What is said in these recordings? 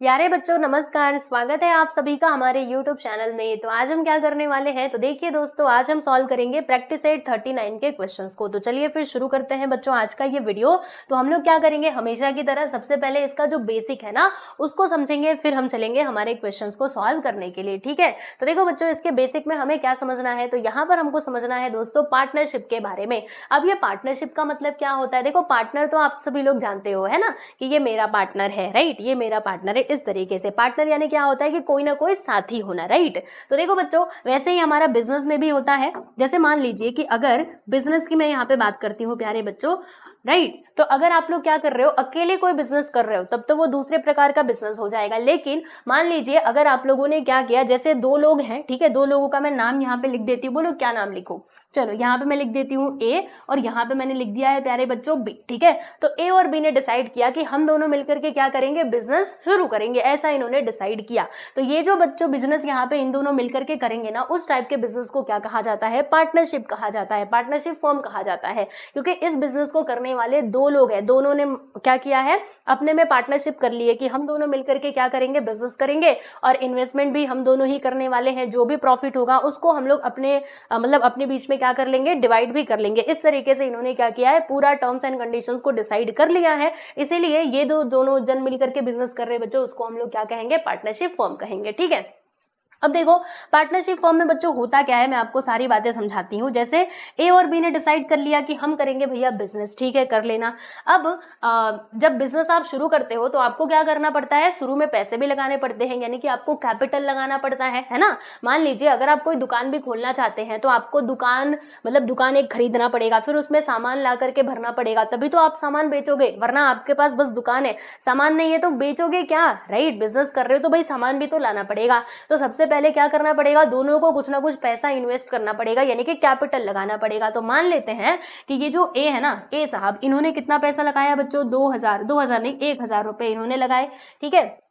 प्यारे बच्चों नमस्कार, स्वागत है आप सभी का हमारे YouTube चैनल में। तो आज हम क्या करने वाले हैं, तो देखिए दोस्तों, आज हम सॉल्व करेंगे प्रैक्टिस सेट 39 के क्वेश्चंस को। तो चलिए फिर शुरू करते हैं बच्चों आज का ये वीडियो। तो हम लोग क्या करेंगे, हमेशा की तरह सबसे पहले इसका जो बेसिक है ना उसको समझेंगे, फिर हम चलेंगे हमारे क्वेश्चंस को सॉल्व करने के लिए। ठीक है, तो देखो बच्चों, इसके बेसिक में हमें क्या समझना है, तो यहाँ पर हमको समझना है दोस्तों पार्टनरशिप के बारे में। अब ये पार्टनरशिप का मतलब क्या होता है, देखो पार्टनर तो आप सभी लोग जानते हो, है ना, कि ये मेरा पार्टनर है, राइट, ये मेरा पार्टनर है। इस तरीके से पार्टनर यानी क्या होता है कि कोई ना कोई साथी होना, राइट। तो देखो बच्चों, वैसे ही हमारा बिजनेस में भी होता है। जैसे मान लीजिए कि अगर बिजनेस की मैं यहाँ पे बात करती हूँ प्यारे बच्चों, राइट, तो अगर आप लोग क्या कर रहे हो, अकेले कोई बिजनेस कर रहे हो तब तो वो दूसरे प्रकार का बिजनेस हो जाएगा। लेकिन मान लीजिए अगर आप लोगों ने क्या किया, जैसे दो लोग हैं, ठीक है, दो लोगों का मैं नाम यहाँ पे लिख देती हूँ। बोलो क्या नाम लिखूं, चलो यहाँ पे मैं लिख देती हूँ ए, और यहाँ पे मैंने लिख दिया है प्यारे बच्चों बी। ठीक है, तो ए और बी ने डिसाइड किया कि हम दोनों मिलकर के क्या करेंगे, बिजनेस शुरू करेंगे, ऐसा इन्होंने डिसाइड किया। तो ये जो बच्चों बिजनेस यहाँ पे इन दोनों मिलकर के करेंगे ना, उस टाइप के बिजनेस को क्या कहा जाता है, पार्टनरशिप कहा जाता है, पार्टनरशिप फॉर्म कहा जाता है। क्योंकि इस बिजनेस को करने वाले दो लोग हैं, दोनों ने क्या किया है, अपने में पार्टनरशिप कर ली है कि हम दोनों मिलकर के क्या करेंगे, बिजनेस करेंगे, और इन्वेस्टमेंट भी हम दोनों ही करने वाले हैं। जो भी प्रॉफिट होगा उसको हम लोग अपने मतलब अपने बीच में क्या कर लेंगे, डिवाइड भी कर लेंगे। इस तरीके से इन्होंने क्या किया है, पूरा टर्म्स एंड कंडीशंस को डिसाइड कर लिया है। इसीलिए ये दोनों जन मिलकर के बिजनेस कर रहे बच्चों, उसको हम लोग क्या कहेंगे, पार्टनरशिप फॉर्म कहेंगे। ठीक है, अब देखो पार्टनरशिप फॉर्म में बच्चों होता क्या है, मैं आपको सारी बातें समझाती हूँ। जैसे ए और बी ने डिसाइड कर लिया कि हम करेंगे भैया बिजनेस, ठीक है, कर लेना। अब जब बिजनेस आप शुरू करते हो तो आपको क्या करना पड़ता है, शुरू में पैसे भी लगाने पड़ते हैं, यानी कि आपको कैपिटल लगाना पड़ता है ना। मान लीजिए अगर आप कोई दुकान भी खोलना चाहते हैं तो आपको दुकान दुकान एक खरीदना पड़ेगा, फिर उसमें सामान ला करके भरना पड़ेगा, तभी तो आप सामान बेचोगे। वरना आपके पास बस दुकान है, सामान नहीं है तो बेचोगे क्या, राइट। बिजनेस कर रहे हो तो भाई सामान भी तो लाना पड़ेगा। तो सबसे पहले क्या करना पड़ेगा, दोनों को कुछ ना कुछ पैसा इन्वेस्ट करना पड़ेगा, यानी कि कैपिटल लगाना पड़ेगा। तो मान लेते हैं कि ये जो ए है ना, ए साहब, इन्होंने कितना पैसा लगाया बच्चों, 2000 नहीं 1000 रुपए इन्होंने लगाए, ठीक है।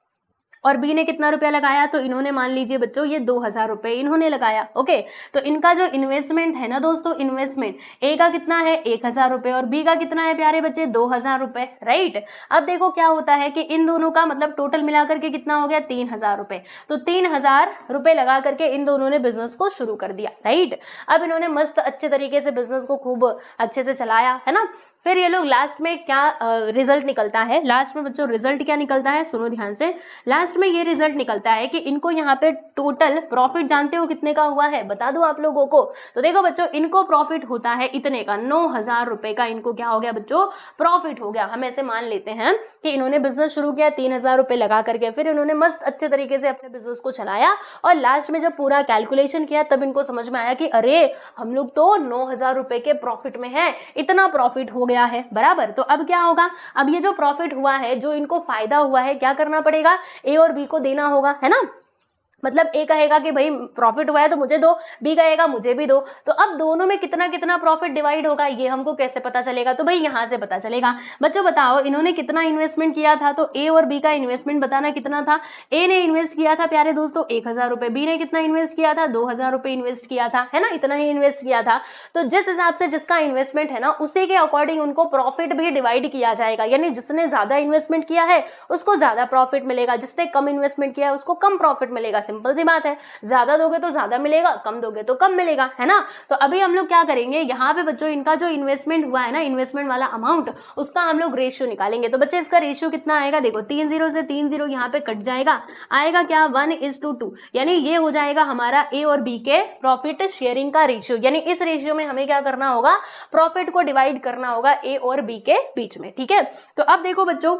और बी ने कितना रुपया लगाया, तो इन्होंने मान लीजिए बच्चों ये 2000 रुपए इन्होंने लगाया। ओके, तो इनका जो इन्वेस्टमेंट है ना दोस्तों, इन्वेस्टमेंट ए का कितना है 1000 रुपए, और बी का कितना है प्यारे बच्चे 2000 रुपए, राइट। अब देखो क्या होता है कि इन दोनों का टोटल मिलाकर के कितना हो गया, 3000 रुपए। तो 3000 रुपए लगा करके इन दोनों ने बिजनेस को शुरू कर दिया, राइट। अब इन्होंने मस्त अच्छे तरीके से बिजनेस को खूब अच्छे से चलाया, है ना। फिर ये लोग लास्ट में क्या रिजल्ट निकलता है, लास्ट में बच्चों रिजल्ट क्या निकलता है, सुनो ध्यान से। लास्ट में ये रिजल्ट निकलता है कि इनको यहाँ पे टोटल प्रॉफिट जानते हो कितने का हुआ है, बता दो आप लोगों को। तो देखो बच्चों, इनको प्रॉफिट होता है इतने का, 9000 रुपए का इनको क्या हो गया बच्चों, प्रॉफिट हो गया। हम ऐसे मान लेते हैं कि इन्होंने बिजनेस शुरू किया 3000 रुपए लगा करके, फिर इन्होंने मस्त अच्छे तरीके से अपने बिजनेस को चलाया, और लास्ट में जब पूरा कैलकुलेशन किया तब इनको समझ में आया कि अरे हम लोग तो 9000 रुपए के प्रॉफिट में है, इतना प्रॉफिट हो गया है, बराबर। तो अब क्या होगा, अब ये जो प्रॉफिट हुआ है, जो इनको फायदा हुआ है, क्या करना पड़ेगा, ए और बी को देना होगा, है ना। ए कहेगा कि भाई प्रॉफिट हुआ है तो मुझे दो, बी कहेगा मुझे भी दो। तो अब दोनों में कितना कितना प्रॉफिट डिवाइड होगा, ये हमको कैसे पता चलेगा, तो भाई यहां से पता चलेगा। बच्चों बताओ इन्होंने कितना इन्वेस्टमेंट किया था, तो ए और बी का इन्वेस्टमेंट बताना कितना था। ए ने इन्वेस्ट किया था प्यारे दोस्तों 1000 रुपए, बी ने कितना इन्वेस्ट किया था, 2000 रुपए इन्वेस्ट किया था, है ना, इतना ही इन्वेस्ट किया था। तो जिस हिसाब से जिसका इन्वेस्टमेंट है ना, उसी के अकॉर्डिंग उनको प्रॉफिट भी डिवाइड किया जाएगा, यानी जिसने ज्यादा इन्वेस्टमेंट किया है उसको ज्यादा प्रॉफिट मिलेगा, जिसने कम इन्वेस्टमेंट किया है उसको कम प्रॉफिट मिलेगा। सिंपल सी बात है, ज्यादा दोगे तो ज्यादा मिलेगा, कम दोगे तो कम मिलेगा, है ना। तो अभी हम लोग क्या करेंगे, यहाँ पे बच्चों इनका जो इन्वेस्टमेंट हुआ है ना, इन्वेस्टमेंट वाला अमाउंट, उसका हम लोग रेशियो निकालेंगे। तो बच्चे इसका रेशियो कितना आएगा, देखो 3 0 से 3 0 यहाँ पे कट जाएगा, आएगा क्या 1:2, यानी ये हो जाएगा हमारा ए और बी के प्रॉफिट शेयरिंग का रेशियो। यानी इस रेशियो में हमें क्या करना होगा, प्रॉफिट को डिवाइड करना होगा ए और बी के बीच में, ठीक है। तो अब देखो बच्चों,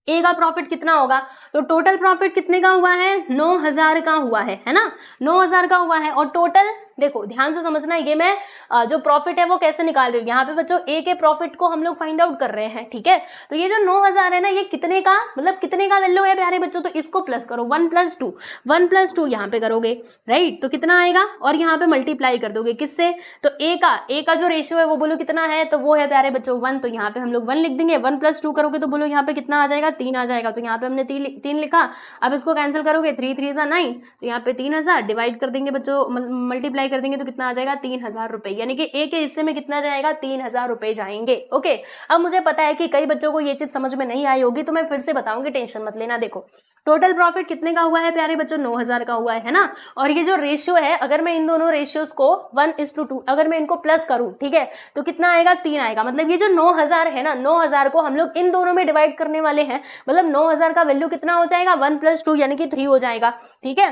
ए का प्रॉफिट कितना होगा, तो टोटल प्रॉफिट कितने का हुआ है, 9000 का हुआ है ना, 9000 का हुआ है। और टोटल देखो ध्यान से समझना, ये मैं जो प्रॉफिट है वो कैसे निकाल रही हूँ, यहाँ पे बच्चों ए के प्रॉफिट को हम लोग फाइंड आउट कर रहे हैं, ठीक है। तो ये जो 9000 है ना, ये कितने का कितने का वैल्यू है प्यारे बच्चों, तो इसको प्लस करो, 1 + 2 यहाँ पे करोगे, राइट। तो कितना आएगा, और यहाँ पे मल्टीप्लाई कर दोगे किससे, तो ए का जो रेशियो है वो बोलो कितना है, तो वो है प्यारे बच्चों 1। तो यहाँ पे हम लोग 1 लिख देंगे, 1 + 2 करोगे तो बोलो यहाँ पे कितना आ जाएगा, 3 आ जाएगा। तो यहाँ पे हमने 3 लिखा। अब इसको कैंसिल करोगे, 3 3 9, तो यहाँ पे 3000 डिवाइड कर देंगे बच्चों, मल्टीप्लाई मल्टीप्लाई कर देंगे तो कितना आ जाएगा 3000 रुपए, यानी कि ए के हिस्से में कितना जाएगा 3000 रुपए जाएंगे। ओके, अब मुझे पता है कि कई बच्चों को ये चीज समझ में नहीं आई होगी तो मैं फिर से बताऊंगी, टेंशन मत लेना। देखो टोटल प्रॉफिट कितने का हुआ है प्यारे बच्चों, 9000 का हुआ है ना। और ये जो रेशियो है, अगर मैं इन दोनों रेशियोज को 1:2 अगर मैं इनको प्लस करूं, ठीक है, तो कितना आएगा 3 आएगा। मतलब ये जो 9000 है ना, 9000 को हम लोग इन दोनों में डिवाइड करने वाले हैं, मतलब 9000 का वैल्यू कितना हो जाएगा 1 + 2 यानी कि 3 हो जाएगा। ठीक है,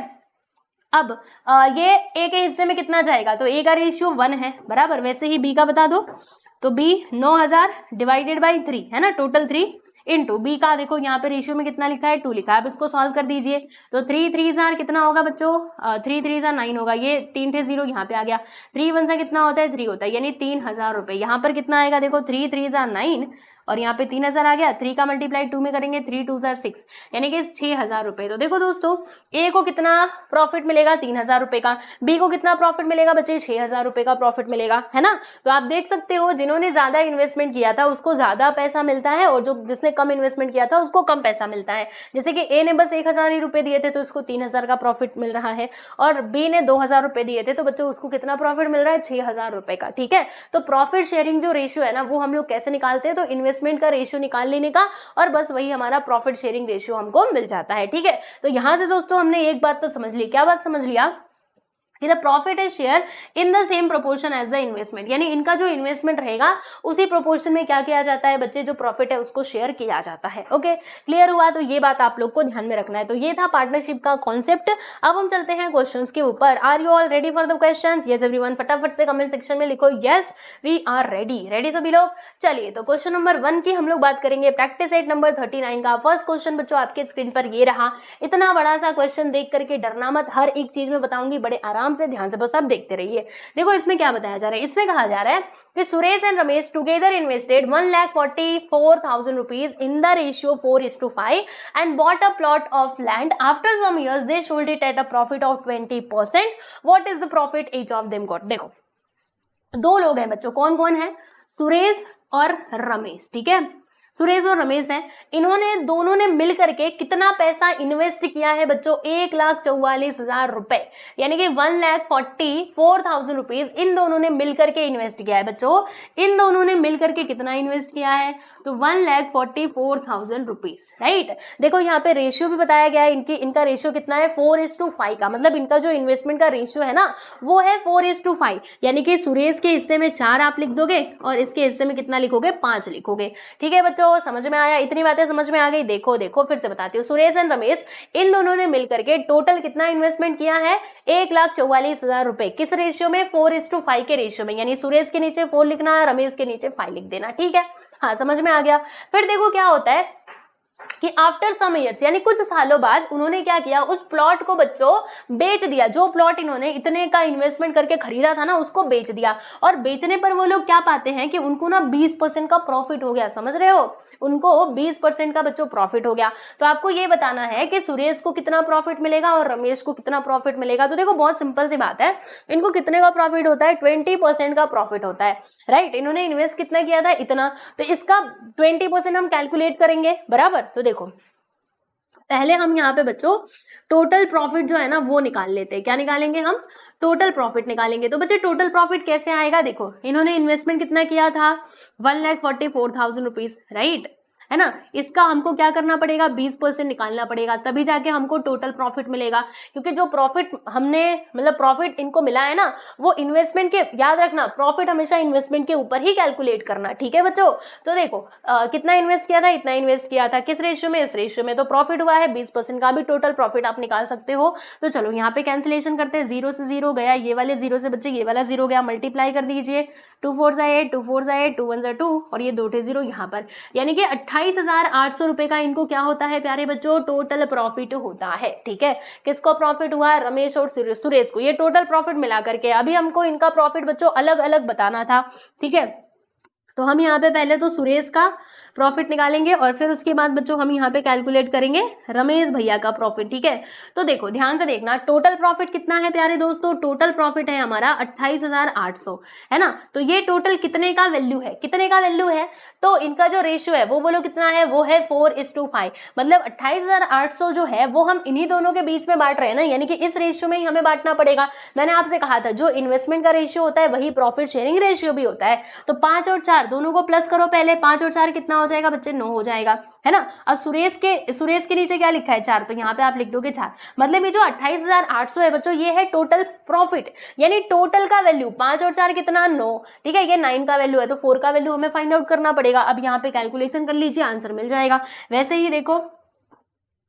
अब ये ए के हिस्से में कितना जाएगा, तो ए का रेशियो 1 है बराबर, वैसे ही बी का बता दो, तो बी 9000 डिवाइडेड बाई 3 है ना, टोटल 3 इंटू बी का देखो यहाँ पे रेशियो में कितना लिखा है 2 लिखा है। अब इसको सॉल्व कर दीजिए, तो 3 3 जार कितना होगा बच्चों, 3 3 जार 9 होगा, ये 3 थे 0 यहाँ पे आ गया, 3 1 सा कितना होता है 3 होता है, यानी 3000 रुपए। यहाँ पर कितना आएगा देखो 3 3 जार 9 और यहाँ पे 3000 आ गया, 3 का मल्टीप्लाई 2 में करेंगे 3 2 जार 6 यानी कि 6000 रुपए। तो देखो दोस्तों ए को कितना प्रॉफिट मिलेगा 3000 रुपए का, बी को कितना प्रॉफिट मिलेगा बच्चे 6000 रुपए का प्रॉफिट मिलेगा, है ना। तो आप देख सकते हो जिन्होंने ज्यादा इन्वेस्टमेंट किया था उसको ज्यादा पैसा मिलता है और जो जिसने कम इन्वेस्टमेंट किया था उसको कम पैसा मिलता है। जैसे कि ए ने बस 1000 ही रुपए दिए थे तो उसको 3000 का प्रॉफिट मिल रहा है, और बी ने 2000 रुपए दिए थे तो बच्चों उसको कितना प्रॉफिट मिल रहा है 6000 रुपए का। ठीक है, तो प्रॉफिट शेयरिंग जो रेशियो है ना वो हम लोग कैसे निकालते हैं, तो इन्वेस्टमेंट का रेशियो निकाल लेने का और बस वही हमारा प्रॉफिट शेयरिंग रेशियो हमको मिल जाता है। ठीक है, तो यहां से दोस्तों हमने एक बात तो समझ ली, क्या बात समझ लिया कि the profit is share in the same proportion as the investment, यानी इनका जो इन्वेस्टमेंट रहेगा उसी प्रोपोर्शन में क्या किया जाता है बच्चे, जो प्रॉफिट है उसको शेयर किया जाता है। ओके, क्लियर हुआ, तो ये बात आप लोग को ध्यान में रखना है। तो ये था पार्टनरशिप का कॉन्सेप्ट। अब हम चलते हैं क्वेश्चंस के ऊपर। Are you all ready for the questions? Yes everyone, फटाफट से कमेंट सेक्शन में लिखो yes we are ready. Ready सभी लोग? चलिए, तो क्वेश्चन नंबर 1 की हम लोग बात करेंगे, प्रैक्टिस सेट नंबर 39 का फर्स्ट क्वेश्चन बच्चों आपके स्क्रीन पर ये रहा। इतना बड़ा सा क्वेश्चन देख करके डरना मत, हर एक चीज में बताऊंगी, बड़े आराम से ध्यान से बस आप देखते रहिए। देखो इसमें क्या बताया जा रहा है, इसमें कहा जा रहा है कि Suresh and Ramesh together invested 1,44,000 rupees in the ratio 4:5 and bought a plot of land. After some years they sold it at a profit of 20%। What is the profit each of them got? देखो दो लोग हैं बच्चों, कौन कौन है, सुरेश और रमेश। ठीक है, सुरेश और रमेश हैं, इन्होंने दोनों ने मिलकर के कितना पैसा इन्वेस्ट किया है बच्चों, 1,44,000 रुपए, यानी कि 1,44,000 रुपीज इन दोनों ने मिलकर के इन्वेस्ट किया है बच्चों। इन दोनों ने मिलकर के कितना इन्वेस्ट किया है, तो 1,44,000 रुपीज, राइट। देखो यहाँ पे रेशियो भी बताया गया है, इनका रेशियो कितना है 4:5 का, मतलब इनका जो इन्वेस्टमेंट का रेशियो है ना वो है 4:5, यानी कि सुरेश के हिस्से में 4 आप लिख दोगे और इसके हिस्से में कितना लिखोगे 5 लिखोगे। ठीक है बच्चों, समझ में आया, इतनी बातें समझ में आ गई। देखो देखो फिर से बताती हूँ, सुरेश एंड रमेश इन दोनों ने मिलकर के टोटल कितना इन्वेस्टमेंट किया है 1,44,000 रुपए, किस रेशियो में 4:5 के रेशियो में, यानी सुरेश के नीचे 4 लिखना है, रमेश के नीचे 5 लिख देना। ठीक है, हाँ समझ में आ गया। फिर देखो क्या होता है कि आफ्टर सम इयर्स, यानी कुछ सालों बाद उन्होंने क्या किया, उस प्लॉट को बच्चों बेच दिया। जो प्लॉट इन्होंने इतने का इन्वेस्टमेंट करके खरीदा था ना उसको बेच दिया, और बेचने पर वो लोग क्या पाते हैं कि उनको ना 20% का प्रॉफिट हो गया। समझ रहे हो, उनको 20% का बच्चों प्रॉफिट हो गया। तो आपको ये बताना है कि सुरेश को कितना प्रॉफिट मिलेगा और रमेश को कितना प्रॉफिट मिलेगा। तो देखो बहुत सिंपल सी बात है, इनको कितने का प्रॉफिट होता है 20% का प्रॉफिट होता है, राइट। इन्होंने इन्वेस्ट कितना किया था इतना, तो इसका 20% हम कैलकुलेट करेंगे बराबर। तो देखो पहले हम यहाँ पे बच्चों टोटल प्रॉफिट जो है ना वो निकाल लेते हैं। क्या निकालेंगे हम, टोटल प्रॉफिट निकालेंगे। तो बच्चे टोटल प्रॉफिट कैसे आएगा, देखो इन्होंने इन्वेस्टमेंट कितना किया था 1,44,000 रुपीज, राइट, है ना। इसका हमको क्या करना पड़ेगा 20% निकालना पड़ेगा, तभी जाके हमको टोटल प्रॉफिट मिलेगा। क्योंकि जो प्रॉफिट हमने मतलब प्रॉफिट इनको मिला है ना वो इन्वेस्टमेंट के, याद रखना प्रॉफिट हमेशा इन्वेस्टमेंट के ऊपर ही कैलकुलेट करना। ठीक है बच्चों, तो देखो कितना इन्वेस्ट किया था, इतना इन्वेस्ट किया था, किस रेशियो में, इस रेशियो में, तो प्रॉफिट हुआ है 20% का भी टोटल प्रॉफिट आप निकाल सकते हो। तो चलो यहाँ पे कैंसिलेशन करते हैं, 0 से 0 गया, ये वाले 0 से बच्चे ये वाला 0 गया, मल्टीप्लाई कर दीजिए, 2 4 8, 2 4 8, 2 1 2 और ये 2 0 यहाँ पर, यानी कि 28,800 रुपए का इनको क्या होता है प्यारे बच्चों, टोटल प्रॉफिट होता है। ठीक है, किसको प्रॉफिट हुआ है, रमेश और सुरेश को, ये टोटल प्रॉफिट मिला करके। अभी हमको इनका प्रॉफिट बच्चों अलग अलग बताना था। ठीक है, तो हम यहाँ पे पहले तो सुरेश का प्रॉफिट निकालेंगे और फिर उसके बाद बच्चों हम यहाँ पे कैलकुलेट करेंगे रमेश भैया का प्रॉफिट। ठीक है, तो देखो ध्यान से देखना, टोटल प्रॉफिट कितना है प्यारे दोस्तों, टोटल प्रॉफिट है हमारा 28,800, है ना। तो ये टोटल कितने का वैल्यू है, कितने का वैल्यू है, तो इनका जो रेशियो है वो बोलो कितना है, वो है 4:5। मतलब 28,800 जो है वो हम इन्हीं दोनों के बीच में बांट रहे हैं ना, यानी कि इस रेशियो में ही हमें बांटना पड़ेगा। मैंने आपसे कहा था जो इन्वेस्टमेंट का रेशियो होता है वही प्रॉफिट शेयरिंग रेशियो भी होता है। तो 5 और 4 दोनों को प्लस करो पहले, 5 और 4 कितना हो जाएगा बच्चे, 9 हो जाएगा, है ना। और सुरेश के नीचे क्या लिखा है, 4, तो यहाँ पे आप लिख दोगे 4। मतलब ये जो 28,800 है बच्चों, ये है टोटल प्रॉफिट, यानी टोटल का वैल्यू 5 और 4 कितना, 9। ठीक है, ये 9 का वैल्यू है, तो 4 का वैल्यू हमें फाइंड आउट करना पड़ेगा। अब यहाँ पे कैलकुलेशन कर लीजिए, आंसर मिल जाएगा। वैसे ही देखो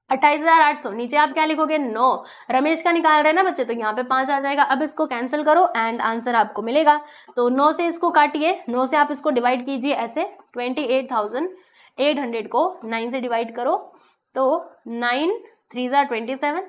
28,800 नीचे आप क्या लिखोगे, 9। रमेश का निकाल रहे हैं ना बच्चे, तो यहाँ पे 5 आ जाएगा। अब इसको कैंसिल करो एंड आंसर आपको मिलेगा। तो 9 से इसको काटिए, 9 से आप इसको डिवाइड कीजिए ऐसे, 28,800 को 9 से डिवाइड करो तो 9 3 ज़ा 27,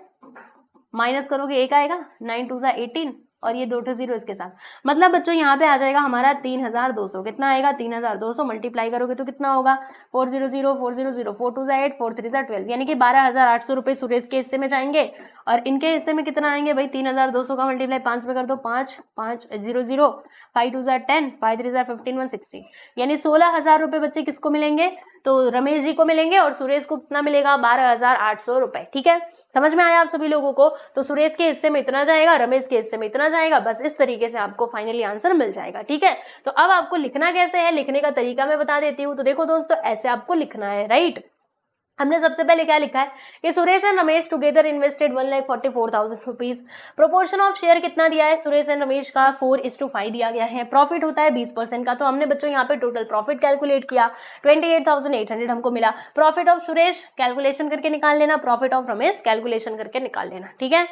माइनस करोगे 1 आएगा, 9 2 ज़ा 18 और ये 2 0 इसके साथ। मतलब बच्चों यहाँ पे आ जाएगा हमारा 3,200। कितना आएगा, 3,200 मल्टीप्लाई करोगे तो कितना होगा, 400 400 4 2 ज़ा 8 4 3 ज़ा 12, यानी कि 12,800 रुपये सुरेश के हिस्से में जाएंगे। और इनके हिस्से में कितना आएंगे भाई, 3,200 का मल्टीप्लाई 5 में कर दो, 5 5 0 0 5 2 ज़ा 10 5 3 ज़ा 15 160, यानी 16,000 रुपये बच्चे किसको मिलेंगे, तो रमेश जी को मिलेंगे। और सुरेश को कितना मिलेगा, 12,800 रुपए। ठीक है, समझ में आया आप सभी लोगों को। तो सुरेश के हिस्से में इतना जाएगा, रमेश के हिस्से में इतना जाएगा, बस इस तरीके से आपको फाइनली आंसर मिल जाएगा। ठीक है, तो अब आपको लिखना कैसे है, लिखने का तरीका मैं बता देती हूँ। तो देखो दोस्तों, ऐसे आपको लिखना है, राइट। हमने सबसे पहले क्या लिखा है कि Suresh and Ramesh together invested 1,44,000 rupees. Proportion of share कितना दिया है, सुरेश एंड रमेश का 4:5 दिया गया है। प्रॉफिट होता है 20% का, तो हमने बच्चों यहाँ पे टोटल प्रॉफिट कैलकुलेट किया, 28,800 हमको मिला। प्रॉफिट ऑफ सुरेश कैलकुलेशन करके निकाल लेना, प्रॉफिट ऑफ रमेश कैलकुलेशन करके निकाल लेना। ठीक है,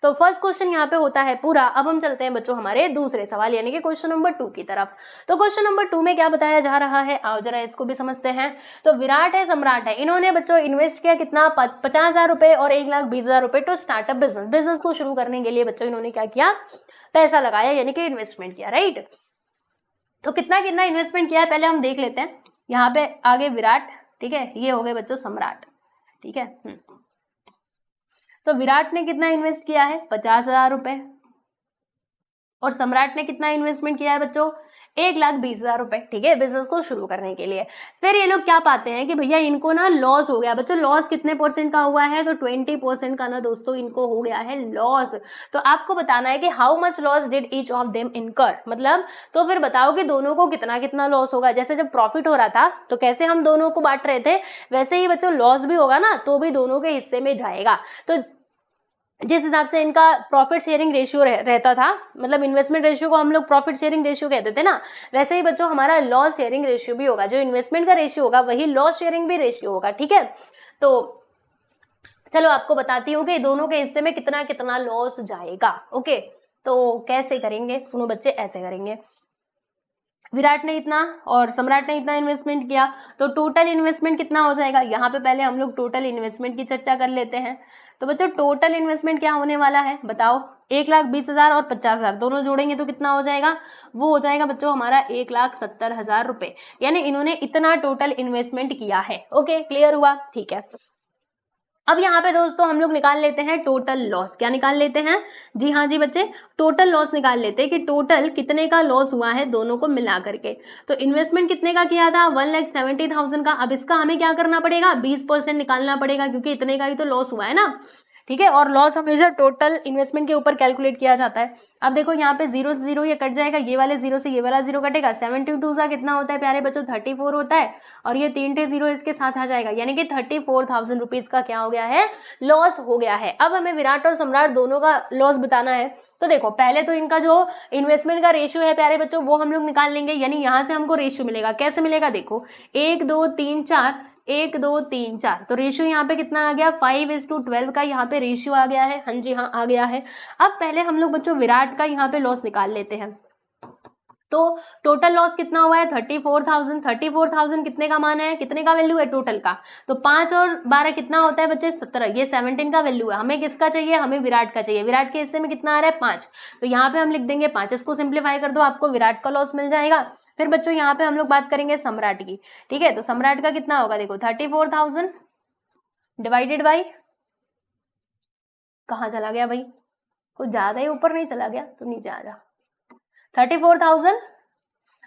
तो फर्स्ट क्वेश्चन यहाँ पे होता है पूरा। अब हम चलते हैं बच्चों हमारे दूसरे सवाल यानी कि क्वेश्चन नंबर 2 की तरफ। तो क्वेश्चन नंबर 2 में क्या बताया जा रहा है, आओ जरा इसको भी समझते हैं। तो विराट है, सम्राट है, इन्होंने बच्चों इन्वेस्ट किया कितना, 50,000 रुपए और 1,20,000 रुपए टू स्टार्टअप बिजनेस। बिजनेस को शुरू करने के लिए बच्चों इन्होंने क्या किया, पैसा लगाया, यानी कि इन्वेस्टमेंट किया, राइट। तो कितना कितना इन्वेस्टमेंट किया है पहले हम देख लेते हैं। यहाँ पे आगे विराट, ठीक है, ये हो गए बच्चों सम्राट। ठीक है, तो विराट ने कितना इन्वेस्ट किया है, 50,000 रुपए, और सम्राट ने कितना इन्वेस्टमेंट किया है बच्चों, 1,20,000 रुपए। ठीक है, बिजनेस को शुरू करने के लिए। फिर ये लोग क्या पाते हैं कि भैया इनको ना लॉस हो गया। बच्चों लॉस कितने % का हुआ है, तो 20% का ना दोस्तों इनको हो गया है लॉस। तो आपको बताना है कि how much loss did each of them इनकर, मतलब तो फिर बताओ कि दोनों को कितना कितना लॉस होगा। जैसे जब प्रॉफिट हो रहा था तो कैसे हम दोनों को बांट रहे थे, वैसे ही बच्चों लॉस भी होगा ना, तो भी दोनों के हिस्से में जाएगा। तो जिस हिसाब से इनका प्रॉफिट शेयरिंग रेशियो रहता था, मतलब इन्वेस्टमेंट रेशियो को हम लोग प्रॉफिट शेयरिंग रेशियो कहते थे ना, वैसे ही बच्चों हमारा लॉस शेयरिंग रेशियो भी होगा। जो इन्वेस्टमेंट का रेशियो होगा वही लॉस शेयरिंग भी रेशियो होगा। ठीक है, तो चलो आपको बताती हूँ कि दोनों के हिस्से में कितना कितना लॉस जाएगा। ओके, तो कैसे करेंगे, सुनो बच्चे, ऐसे करेंगे। विराट ने इतना और सम्राट ने इतना इन्वेस्टमेंट किया, तो टोटल इन्वेस्टमेंट कितना हो जाएगा। यहाँ पे पहले हम लोग टोटल इन्वेस्टमेंट की चर्चा कर लेते हैं। तो बच्चों टोटल इन्वेस्टमेंट क्या होने वाला है बताओ, 1,20,000 और 50,000 दोनों जोड़ेंगे तो कितना हो जाएगा, वो हो जाएगा बच्चों हमारा 1,70,000 रुपए। यानी इन्होंने इतना टोटल इन्वेस्टमेंट किया है। ओके, क्लियर हुआ, ठीक है। अब यहाँ पे दोस्तों हम लोग निकाल लेते हैं टोटल लॉस। क्या निकाल लेते हैं, जी हाँ जी बच्चे, टोटल लॉस निकाल लेते हैं कि टोटल कितने का लॉस हुआ है दोनों को मिला करके। तो इन्वेस्टमेंट कितने का किया था, 1,70,000 का। अब इसका हमें क्या करना पड़ेगा, 20% निकालना पड़ेगा, क्योंकि इतने का ही तो लॉस हुआ है ना। ठीक है, और लॉस हमेशा टोटल इन्वेस्टमेंट के ऊपर कैलकुलेट किया जाता है। अब देखो यहाँ पे 0 से 0 ये कट जाएगा, ये वाले 0 से ये वाला 0 कटेगा, 72 सा कितना होता है प्यारे बच्चों, 34 होता है, और ये 3 टे 0 इसके साथ आ जाएगा, यानी कि 34,000 रुपीज का क्या हो गया है, लॉस हो गया है। अब हमें विराट और सम्राट दोनों का लॉस बताना है। तो देखो पहले तो इनका जो इन्वेस्टमेंट का रेशियो है प्यारे बच्चों वो हम लोग निकाल लेंगे, यानी यहाँ से हमको रेशियो मिलेगा। कैसे मिलेगा, देखो 1 2 3 4, 1 2 3 4, तो रेशियो यहाँ पे कितना आ गया, 5:12 का यहाँ पे रेशियो आ गया है। हाँ जी हाँ, आ गया है। अब पहले हम लोग बच्चों विराट का यहाँ पे लॉस निकाल लेते हैं। तो टोटल लॉस कितना हुआ है 34,000। 34,000 कितने का मान है, कितने का वैल्यू है टोटल का, तो 5 और 12 कितना होता है बच्चे 17, ये 17 का वैल्यू है। हमें किसका चाहिए, हमें विराट का चाहिए। विराट के हिस्से में कितना आ रहा है 5, तो यहाँ पे हम लिख देंगे 5। इसको सिंप्लीफाई कर दो, आपको विराट का लॉस मिल जाएगा। फिर बच्चों यहाँ पे हम लोग बात करेंगे सम्राट की, ठीक है। तो सम्राट का कितना होगा, देखो 34,000 डिवाइडेड बाई, कहाँ चला गया भाई, कुछ ज्यादा ही ऊपर नहीं चला गया तो नीचे आ जा, 34,000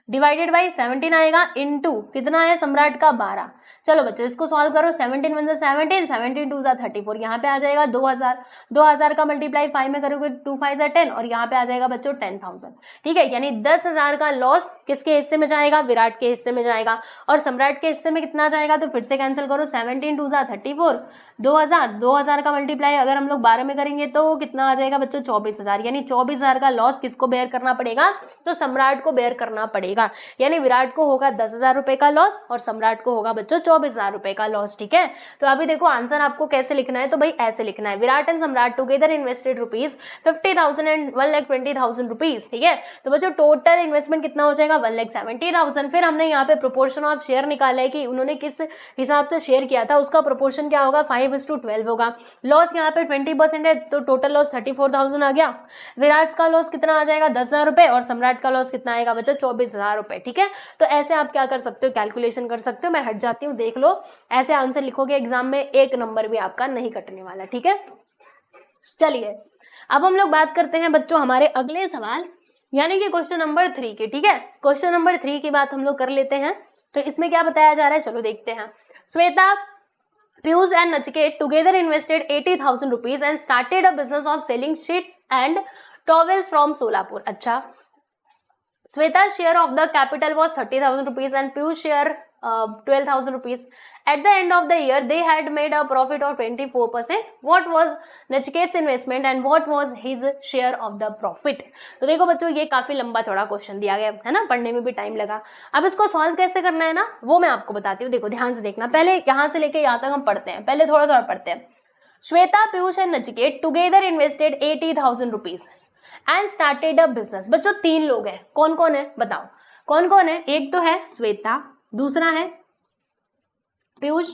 डिवाइडेड बाई 17 आएगा, इनटू कितना है सम्राट का 12। चलो बच्चों इसको सॉल्व करो, 17 वन 17, 17 टू 34, यहाँ पे आ जाएगा 2000। 2000 का मल्टीप्लाई 5 में करोगे 2 5 10, और यहाँ पे आ जाएगा बच्चों 10,000, ठीक है। यानी 10,000 का लॉस किसके हिस्से में जाएगा, विराट के हिस्से में जाएगा। और सम्राट के हिस्से में कितना जाएगा, तो फिर से कैंसिल करो, 17 टू 34, 2000, 2000 का मल्टीप्लाई अगर हम लोग 12 में करेंगे तो कितना आ जाएगा बच्चों 24,000। यानी 24,000 का लॉस किसको बेयर करना पड़ेगा, तो सम्राट को बेयर करना पड़ेगा। यानी विराट को होगा 10,000 रुपए का लॉस और सम्राट को होगा बच्चों 24,000 रुपए का लॉस, ठीक है। तो अभी देखो आंसर आपको कैसे लिखना है, तो भाई ऐसे लिखना है, विराट एंड सम्राट together invested rupees 50,000 and 1,20,000 rupees, ठीक है। तो बच्चों टोटल इन्वेस्टमेंट कितना हो जाएगा 1,70,000। फिर हमने यहाँ पे प्रोपोर्शन ऑफ शेयर निकाला है कि उन्होंने किस हिसाब से शेयर किया था, उसका प्रोपोर्शन क्या होगा 5:12 होगा। लॉस यहाँ पे 20% है, तो टोटल लॉस 34,000 आ गया। विराट का लॉस कितना आ जाएगा 10,000 रुपए, और सम्राट का लॉस कितना आएगा बच्चों 24,000 रुपए, ठीक है। तो ऐसे आप क्या कर सकते हो, कैलकुलेशन कर सकते हो। मैं हट जाती हूँ, देख लो, ऐसे आंसर लिखोगे एग्जाम में, एक नंबर भी आपका नहीं कटने वाला, ठीक है। चलिए अब हम लोग बात करते हैं बच्चों हमारे अगले सवाल, यानी कि क्वेश्चन नंबर 3 के, ठीक है। क्वेश्चन नंबर 3 की बात हम लोग कर लेते हैं। तो इसमें क्या बताया जा रहा है, चलो देखते हैं। Shweta, Piyush and Nachiket together invested 80,000 rupees and started a business of selling sheets and towels from Solapur. अच्छा, Sweta's share of the capital was 30,000 rupees and Piyush's share 12,000 rupees. At the end of the year, they had made a profit of 24%. What was Nachiket's investment and what was his share of the profit? तो देखो बच्चों ये काफी लंबा चौड़ा question दिया गया है ना, पढ़ने में भी टाइम लगा। अब इसको सॉल्व कैसे करना है ना, वो मैं आपको बताती हूँ। देखो ध्यान से देखना, पहले यहाँ से लेके यहाँ तक हम पढ़ते हैं, पहले थोड़ा थोड़ा पढ़ते हैं। Shweta, Piyush and Nachiket together invested 80,000 rupees and started a business. बच्चों 3 लोग हैं, कौन कौन है बताओ, कौन कौन है, एक तो है श्वेता, दूसरा है पीयूष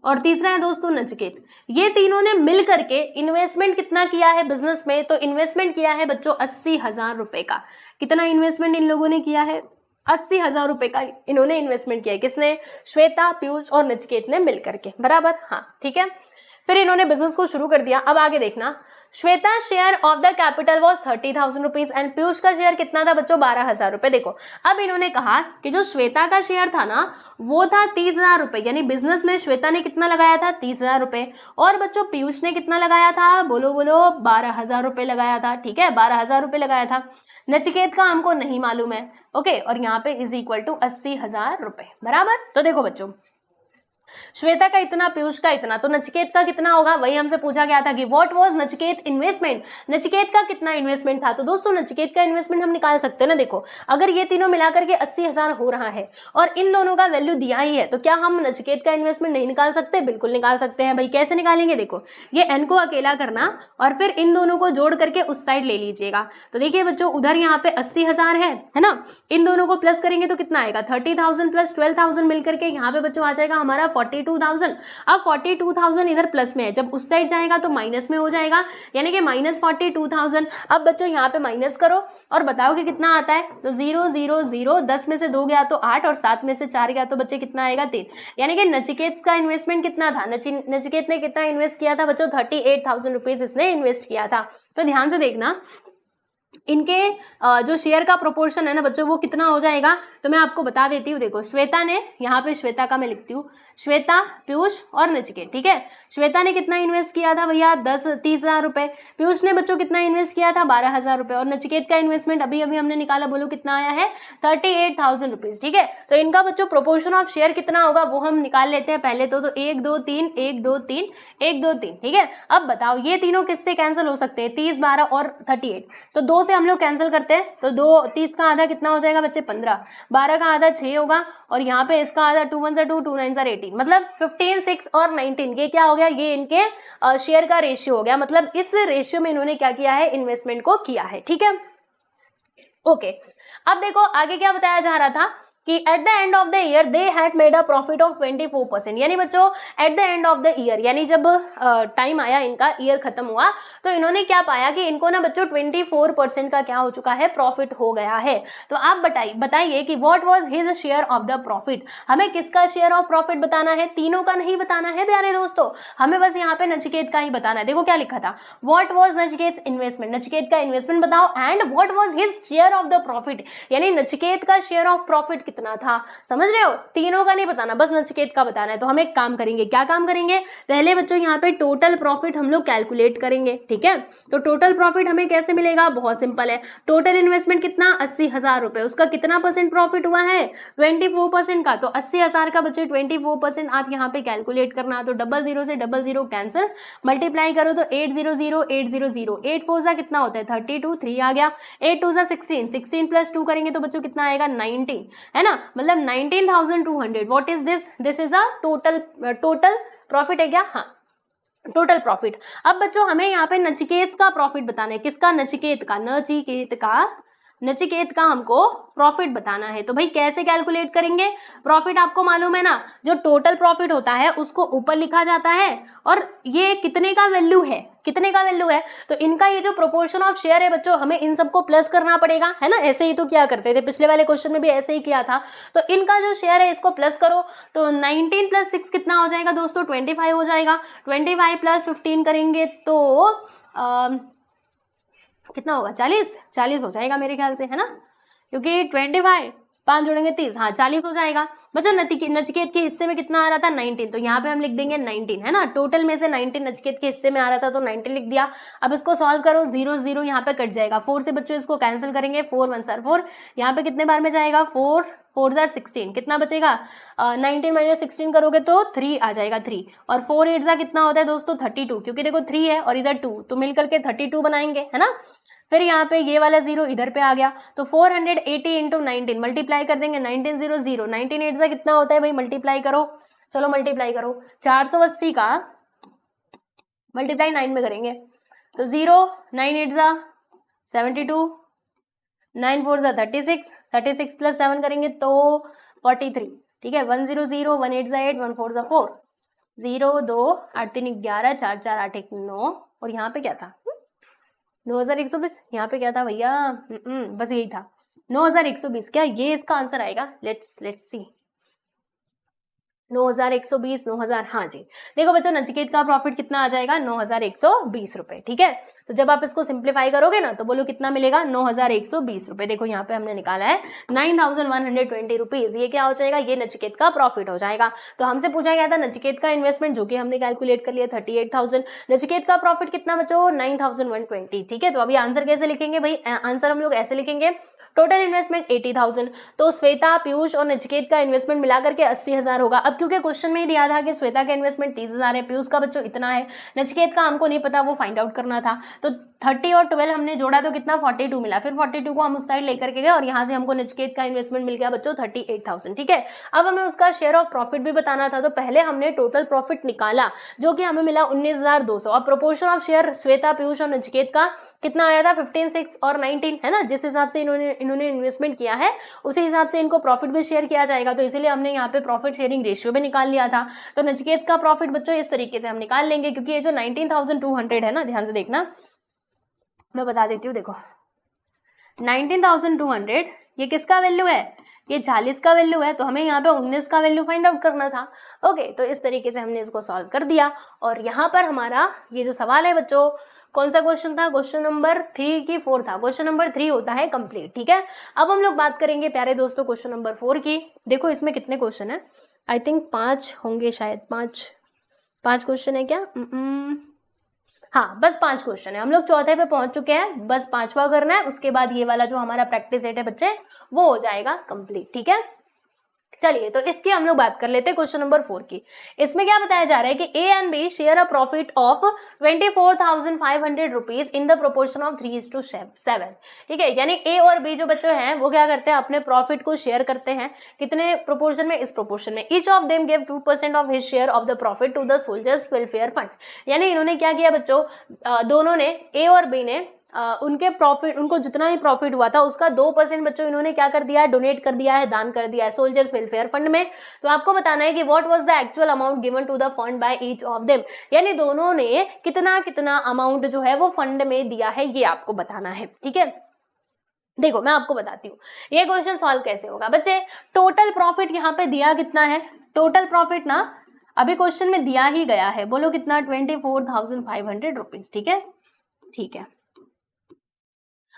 और तीसरा है दोस्तों नचिकेत। ये तीनों ने मिल करके इन्वेस्टमेंट कितना किया है बिजनेस में, तो इन्वेस्टमेंट किया है बच्चों 80,000 रुपए का। कितना इन्वेस्टमेंट इन लोगों ने किया है, 80,000 रुपए का इन्होंने इन्वेस्टमेंट किया है। किसने, श्वेता, पीयूष और नचिकेत ने मिल करके, बराबर, हाँ ठीक है। फिर इन्होंने बिजनेस को शुरू कर दिया। अब आगे देखना, Shweta share of the capital was 30,000 rupees and Piyush का शेयर कितना था बच्चों 12,000 रुपए। देखो अब इन्होंने कहा कि जो श्वेता का शेयर था ना वो था 30,000 रुपए, यानी बिजनेस में श्वेता ने कितना लगाया था 30,000 रुपए, और बच्चों पीयूष ने कितना लगाया था, बोलो बोलो 12,000 रुपए लगाया था, ठीक है 12,000 रुपए लगाया था। नचिकेत का हमको नहीं मालूम है, ओके, और यहाँ पे इज इक्वल टू 80,000 रुपए, बराबर। तो देखो बच्चों श्वेता का इतना, पीयूष का इतना, तो नचिकेत का कितना होगा, वही हमसे पूछा गया था कि what was Nachiket investment, Nachiket का कितना इन्वेस्टमेंट था। तो दोस्तों नचिकेत का इन्वेस्टमेंट हम निकाल सकते हैं ना। देखो अगर ये तीनों मिलाकर के 80,000 हो रहा है और इन दोनों का वैल्यू दिया ही है, तो क्या हम नचिकेत का इन्वेस्टमेंट नहीं निकाल सकते, बिल्कुल निकाल सकते हैं भाई। कैसे निकालेंगे, देखो ये एन को अकेला करना और फिर इन दोनों को जोड़ करके उस साइड ले लीजिएगा। तो देखिए बच्चों उधर यहाँ पे 80,000 है ना, इन दोनों को प्लस करेंगे तो कितना आएगा 30,000 प्लस 12,000 मिलकर के यहाँ पे बच्चों आ जाएगा हमारा 42,000। अब 42,000 इधर प्लस में है, जब उस साइड जाएगा तो माइनस में हो जाएगा, यानी कि -42,000। अब बच्चों यहाँ पे माइनस करो और बताओ कि कितना आता है, तो 0 0 0, 10 में से 2 गया तो 8 और 7 में से 4 गया तो बच्चे कितना आएगा 3। यानी कि नचिकेत का इन्वेस्टमेंट कितना था, नचिकेत ने कितना इन्वेस्ट किया था बच्चों 38,000 रुपीज इसने इन्वेस्ट किया था। तो ध्यान से देखना इनके जो शेयर का प्रोपोर्शन है ना बच्चों वो कितना हो जाएगा, तो मैं आपको बता देती हूँ। देखो श्वेता ने, यहाँ पे श्वेता का मैं लिखती हूँ, श्वेता, पीयूष और नचिकेत, ठीक है। श्वेता ने कितना इन्वेस्ट किया था भैया 30,000 रुपए, पीयूष ने बच्चों कितना इन्वेस्ट किया था 12,000 रुपए, और नचिकेत का इन्वेस्टमेंट अभी अभी हमने निकाला, बोलो कितना आया है 38,000 रुपीज, ठीक है। तो इनका बच्चों प्रोपोर्शन ऑफ शेयर कितना होगा वो हम निकाल लेते हैं पहले। तो 1 2 3 1 2 3 1 2 3, ठीक है। अब बताओ ये तीनों किससे कैंसिल हो सकते हैं, 30 12 और 38, तो 2 से हम लोग कैंसिल करते हैं। तो 2, 30 का आधा कितना हो जाएगा बच्चे 15, 12 का आधा 6 होगा, और यहाँ पे इसका आधा 2 1 2 2 9 18, मतलब 15 6 और 19, ये क्या हो गया, ये इनके शेयर का रेशियो हो गया। मतलब इस रेशियो में इन्होंने क्या किया है, इन्वेस्टमेंट को किया है, ठीक है। ओके अब देखो आगे क्या बताया जा रहा था कि at the end of the year they had made a profit of 24%, यानी बच्चों at the end of the year यानी जब टाइम आया इनका, ईयर खत्म हुआ, तो इन्होंने क्या पाया कि इनको ना बच्चों 24% का क्या हो चुका है, प्रॉफिट हो गया है। तो आप बताइए कि what was his share of the profit. हमें किसका शेयर ऑफ प्रॉफिट बताना है, तीनों का नहीं बताना है प्यारे दोस्तों, हमें बस यहाँ पे नचिकेत का ही बताना है। देखो क्या लिखा था, what was Nachiket investment, Nachiket का इन्वेस्टमेंट बताओ, and what was his share of the profit, यानी नचिकेत का शेयर ऑफ प्रॉफिट कितना था। समझ रहे हो, तीनों का नहीं बताना, बस नचिकेत का बताना है। तो हम एक काम करेंगे, क्या काम करेंगे, पहले बच्चों यहाँ पे टोटल प्रॉफिट हम लोग कैलकुलेट करेंगे, ठीक है। तो टोटल प्रॉफिट हमें कैसे मिलेगा, बहुत सिंपल है, टोटल इन्वेस्टमेंट कितना 80,000 रुपए, उसका कितना परसेंट प्रॉफिट हुआ है 24% का, तो 80,000 का बच्चे 24% आप यहाँ पे कैलकुलेट करना। तो 00 से 00 कैंसिल, मल्टीप्लाई करो तो 800 800, 8 4 जा कितना होता है 32, 3 आ गया, 8 2 जा 16, 16 प्लस 2 करेंगे तो बच्चों कितना आएगा 19, है ना, मतलब 19,200। What is this, this is a total profit है क्या, हाँ टोटल प्रॉफिट। अब बच्चों हमें यहाँ पे नचिकेत का प्रॉफिट बताना है, किसका, नचिकेत का हमको प्रॉफिट बताना है। तो भाई कैसे कैलकुलेट करेंगे, प्रॉफिट आपको मालूम है ना, जो टोटल प्रॉफिट होता है उसको ऊपर लिखा जाता है, और ये कितने का वैल्यू है, तो इनका ये जो प्रोपोर्शन ऑफ शेयर है बच्चों, हमें इन सबको प्लस करना पड़ेगा, है ना, ऐसे ही तो क्या करते थे, पिछले वाले क्वेश्चन में भी ऐसे ही किया था। तो इनका जो शेयर है इसको प्लस करो, तो 19 प्लस 6 कितना हो जाएगा दोस्तों 25 हो जाएगा, 25 प्लस 15 करेंगे तो कितना होगा 40 हो जाएगा मेरे ख्याल से, है ना, क्योंकि 25 5 जोड़ेंगे 30, हाँ 40 हो जाएगा। बच्चों नचिकेत के हिस्से में कितना आ रहा था 19, तो यहाँ पे हम लिख देंगे 19, है ना, टोटल में से 19 नचिकेत के हिस्से में आ रहा था तो 19 लिख दिया। अब इसको सॉल्व करो, 0 0 यहाँ पे कट जाएगा, 4 से बच्चों इसको कैंसिल करेंगे, 4 1 4, यहाँ पे कितने बार में जाएगा 4 4 16, कितना बचेगा 19 माइनस 16 करोगे तो 3 आ जाएगा 3, और 4 8 कितना होता है दोस्तों 32, क्योंकि देखो 3 है और इधर 2 तो मिलकर के 32 बनाएंगे, है ना। फिर यहाँ पे ये वाला 0 इधर पे आ गया, तो 480 इंटू 19 मल्टीप्लाई कर देंगे, 19 0 0, 19 8 कितना होता है भाई, मल्टीप्लाई करो, चलो मल्टीप्लाई करो, 480 का मल्टीप्लाई 9 में करेंगे तो 0 9 8 72, 9 4 36, 36 प्लस 7 करेंगे तो 43, ठीक है, 1 0 0, 1 8 8, 1 4 4, 0 2 8 3 11, 4 4 8 1 9, और यहाँ पे क्या था 9120, यहाँ पे क्या था भैया, बस यही था 9120, क्या ये इसका आंसर आएगा, लेट्स सी 9120, 9000, हाँ जी। देखो बच्चों नचिकेत का प्रॉफिट कितना आ जाएगा 9120 रुपए, ठीक है। तो जब आप इसको सिंप्लीफाई करोगे ना तो बोलो कितना मिलेगा 9120 रुपए। देखो यहाँ पे हमने निकाला है 9120 रुपीज, ये क्या हो जाएगा, ये नचिकेत का प्रॉफिट हो जाएगा। तो हमसे पूछा गया था नचिकेत का इन्वेस्टमेंट, जो कि हमने कैलकुलेट कर लिया 38,000, नचिकेत का प्रॉफिट कितना बच्चों 9120, ठीक है। तो अभी आंसर कैसे लिखेंगे भाई, आंसर हम लोग ऐसे लिखेंगे, टोटल इन्वेस्टमेंट 80,000, तो श्वेता पीयूष और नचिकेत का इन्वेस्टमेंट मिलाकर के 80,000 होगा। अब क्योंकि क्वेश्चन में ही दिया था कि श्वेता का इन्वेस्टमेंट 30,000 है, पीयूष का बच्चों इतना है, नचिकेत का हमको नहीं पता, वो फाइंड आउट करना था। तो 30 और 12 हमने जोड़ा तो कितना 42 मिला, फिर 42 को हम उस साइड लेकर के गए और यहाँ से हमको नचिकेत का इन्वेस्टमेंट मिल गया बच्चों 38,000, ठीक है। अब हमें उसका शेयर ऑफ प्रॉफिट भी बताना था, तो पहले हमने टोटल प्रॉफिट निकाला जो कि हमें मिला 19,200। अब proportion of share Shweta Piyush और नचिकेत का कितना आया था 15 6 और 19, है ना, जिस हिसाब से इन्होंने इन्वेस्टमेंट किया है उसी हिसाब से इनको प्रॉफिट भी शेयर किया जाएगा, तो इसीलिए हमने यहाँ पे प्रॉफिट शेयरिंग रेशियो भी निकाल लिया था। तो नचिकेत का प्रॉफिट बच्चों इस तरीके से हम निकाल लेंगे, क्योंकि ये जो 19,200 है ना, ध्यान से देखना मैं बता देती हूँ, देखो 19,200 ये किसका वैल्यू है, ये 40 का वैल्यू है, तो हमें यहाँ पे 19 का वैल्यू फाइंड आउट करना था। ओके, तो इस तरीके से हमने इसको सॉल्व कर दिया, और यहाँ पर हमारा ये जो सवाल है बच्चों, कौन सा क्वेश्चन था, क्वेश्चन नंबर 3 की 4 था, क्वेश्चन नंबर 3 होता है कंप्लीट, ठीक है। अब हम लोग बात करेंगे प्यारे दोस्तों क्वेश्चन नंबर 4 की। देखो इसमें कितने क्वेश्चन है, आई थिंक 5 होंगे शायद, 5 क्वेश्चन है क्या, हाँ बस 5 क्वेश्चन है, हम लोग चौथे पे पहुंच चुके हैं, बस 5वां करना है, उसके बाद ये वाला जो हमारा प्रैक्टिस सेट है बच्चे वो हो जाएगा कंप्लीट, ठीक है। चलिए तो इसकी हम लोग बात कर लेते हैं क्वेश्चन नंबर 4 की। इसमें क्या बताया जा रहा है कि A and B share a profit of 24,500 rupees in the proportion of 3:7, ठीक है। यानी ए और बी जो बच्चे हैं वो क्या करते हैं, अपने प्रॉफिट को शेयर करते हैं, कितने प्रोपोर्शन में, इस प्रोपोर्शन में। Each of them give 2% of his share of the profit to the soldiers welfare fund. यानी इन्होंने क्या किया बच्चों, दोनों ने, ए और बी ने उनके प्रॉफिट, उनको जितना भी प्रॉफिट हुआ था उसका 2% बच्चों इन्होंने क्या कर दिया है, डोनेट कर दिया है, दान कर दिया है सोल्जर्स वेलफेयर फंड में। तो आपको बताना है कि what was the actual amount given to the fund by each of them, यानी दोनों ने कितना कितना अमाउंट जो है वो फंड में दिया है, ये आपको बताना है। ठीक है, देखो मैं आपको बताती हूँ ये क्वेश्चन सॉल्व कैसे होगा बच्चे। टोटल प्रॉफिट यहाँ पे दिया कितना है, टोटल प्रॉफिट ना अभी क्वेश्चन में दिया ही गया है, बोलो कितना, 24,500 रुपीज। ठीक है, ठीक है